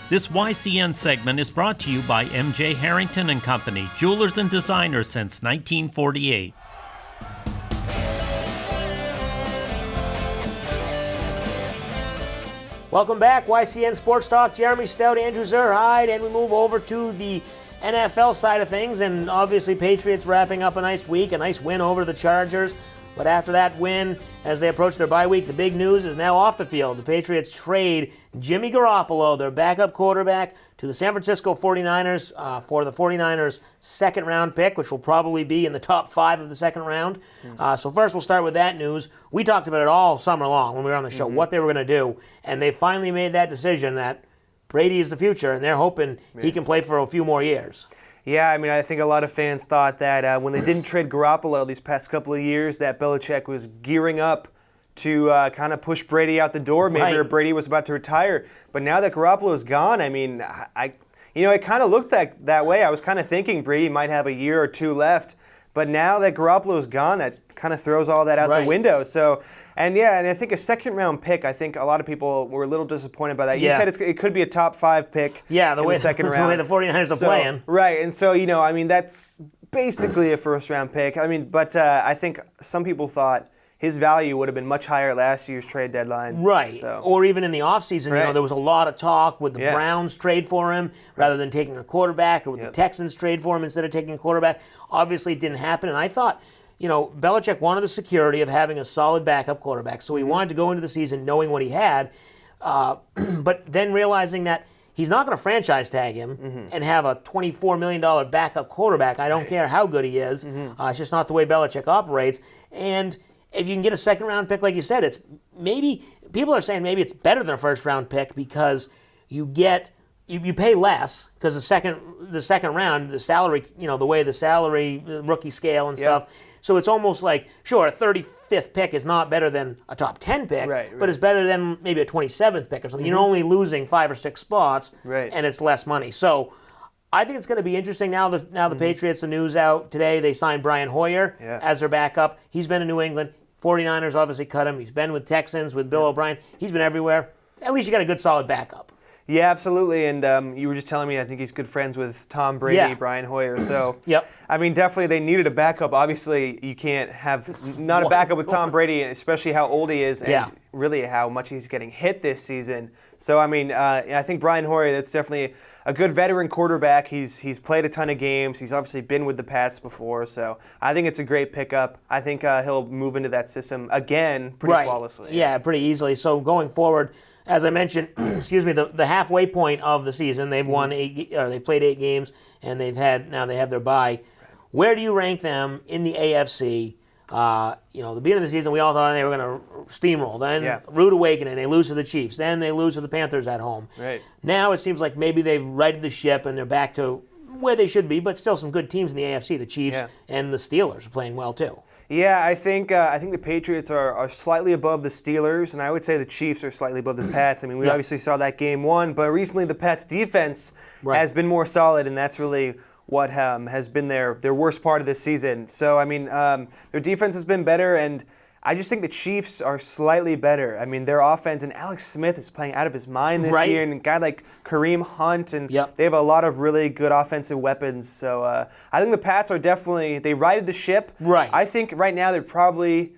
This YCN segment is brought to you by M.J. Harrington and Company, jewelers and designers since 1948. Welcome back, YCN Sports Talk. Jeremy Stout, Andrew Zerhide, and we move over to the NFL side of things, and obviously Patriots wrapping up a nice week, a nice win over the Chargers. But after that win, as they approach their bye week, the big news is now off the field. The Patriots trade Jimmy Garoppolo, their backup quarterback, to the San Francisco 49ers for the 49ers' second-round pick, which will probably be in the top 5 of the second round. So first we'll start with that news. We talked about it all summer long when we were on the show, what they were going to do, and they finally made that decision that Brady is the future, and they're hoping he can play for a few more years. Yeah, I mean, I think a lot of fans thought that when they didn't trade Garoppolo these past couple of years, that Belichick was gearing up to kind of push Brady out the door. Maybe Brady was about to retire. But now that Garoppolo is gone, I mean, it kind of looked that way. I was kind of thinking Brady might have a year or two left. But now that Garoppolo is gone, that kind of throws all that out the window. So, and I think a second-round pick, I think a lot of people were a little disappointed by that. You said it could be a top 5 pick in the second round. The way the 49ers are playing. Right, and so, I mean, that's basically a first-round pick. I mean, but I think some people thought his value would have been much higher at last year's trade deadline. Right, so. Or even in the offseason, there was a lot of talk. Would the Browns trade for him rather than taking a quarterback, or would the Texans trade for him instead of taking a quarterback? Obviously, it didn't happen, and I thought, Belichick wanted the security of having a solid backup quarterback, so he wanted to go into the season knowing what he had, but then realizing that he's not going to franchise tag him and have a $24 million backup quarterback. I don't care how good he is. It's just not the way Belichick operates. And if you can get a second-round pick, like you said, it's maybe people are saying maybe it's better than a first-round pick because you get you pay less because the second round, the salary, the way the salary rookie scale and stuff. So it's almost like, sure, a 35th pick is not better than a top 10 pick, but it's better than maybe a 27th pick or something. You're only losing 5 or 6 spots, and it's less money. So I think it's going to be interesting now. The Patriots, the news out today, they signed Brian Hoyer as their backup. He's been in New England. 49ers obviously cut him. He's been with Texans, with Bill O'Brien. He's been everywhere. At least you got a good, solid backup. Yeah, absolutely. And you were just telling me I think he's good friends with Tom Brady, Brian Hoyer. So, I mean, definitely they needed a backup. Obviously, you can't have not a backup with Tom Brady, especially how old he is and really how much he's getting hit this season. So, I mean, I think Brian Hoyer, that's definitely a good veteran quarterback. He's played a ton of games. He's obviously been with the Pats before. So, I think it's a great pickup. I think he'll move into that system again pretty flawlessly. Yeah, pretty easily. So, going forward, as I mentioned, the halfway point of the season, they've won they played 8 games, and they have their bye. Where do you rank them in the AFC? The beginning of the season, we all thought they were going to steamroll. Then rude awakening, they lose to the Chiefs. Then they lose to the Panthers at home. Right. Now it seems like maybe they've righted the ship and they're back to where they should be, but still some good teams in the AFC. The Chiefs and the Steelers are playing well too. Yeah, I think the Patriots are slightly above the Steelers, and I would say the Chiefs are slightly above the Pats. I mean, we obviously saw that game 1, but recently the Pats' defense has been more solid, and that's really what has been their worst part of this season. So, I mean, their defense has been better, and I just think the Chiefs are slightly better. I mean, their offense, and Alex Smith is playing out of his mind this year, and a guy like Kareem Hunt, and they have a lot of really good offensive weapons. So I think the Pats are definitely, they righted the ship. Right. I think right now they're probably,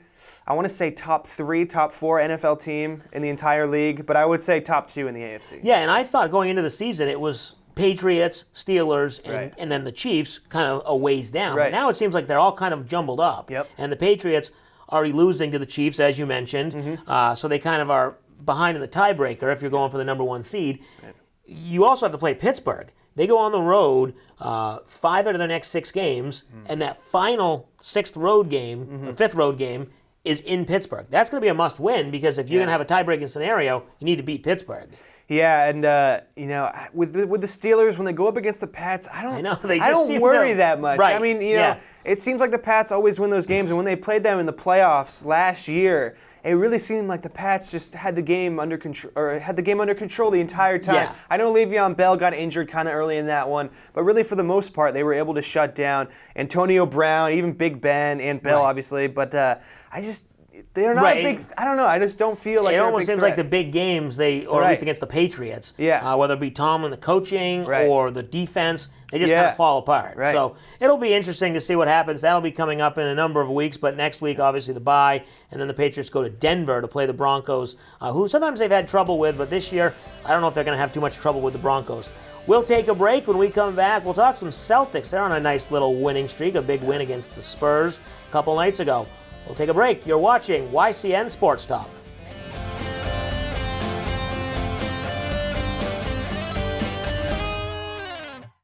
I want to say top 3, top 4 NFL team in the entire league, but I would say top 2 in the AFC. Yeah, and I thought going into the season it was Patriots, Steelers, and then the Chiefs kind of a ways down. But now it seems like they're all kind of jumbled up. And the Patriots already losing to the Chiefs, as you mentioned. So they kind of are behind in the tiebreaker if you're going for the number 1 seed. You also have to play Pittsburgh. They go on the road 5 out of their next 6 games, and that final 6th road game, or 5th road game, is in Pittsburgh. That's going to be a must-win because if you're going to have a tie-breaking scenario, you need to beat Pittsburgh. Yeah, and with the Steelers when they go up against the Pats, I don't worry that much. Right. I mean, it seems like the Pats always win those games, and when they played them in the playoffs last year, it really seemed like the Pats just had the game under control, the entire time. Yeah. I know Le'Veon Bell got injured kind of early in that one, but really for the most part, they were able to shut down Antonio Brown, even Big Ben and Bell, obviously. But they're not a big. I don't know. I just don't feel like it they're almost a big seems threat. like the big games, or at least against the Patriots, whether it be Tomlin, the coaching, or the defense, they just kind of fall apart. Right. So it'll be interesting to see what happens. That'll be coming up in a number of weeks, but next week, obviously, the bye, and then the Patriots go to Denver to play the Broncos, who sometimes they've had trouble with, but this year, I don't know if they're going to have too much trouble with the Broncos. We'll take a break. When we come back, we'll talk some Celtics. They're on a nice little winning streak, a big win against the Spurs a couple nights ago. We'll take a break. You're watching YCN Sports Talk.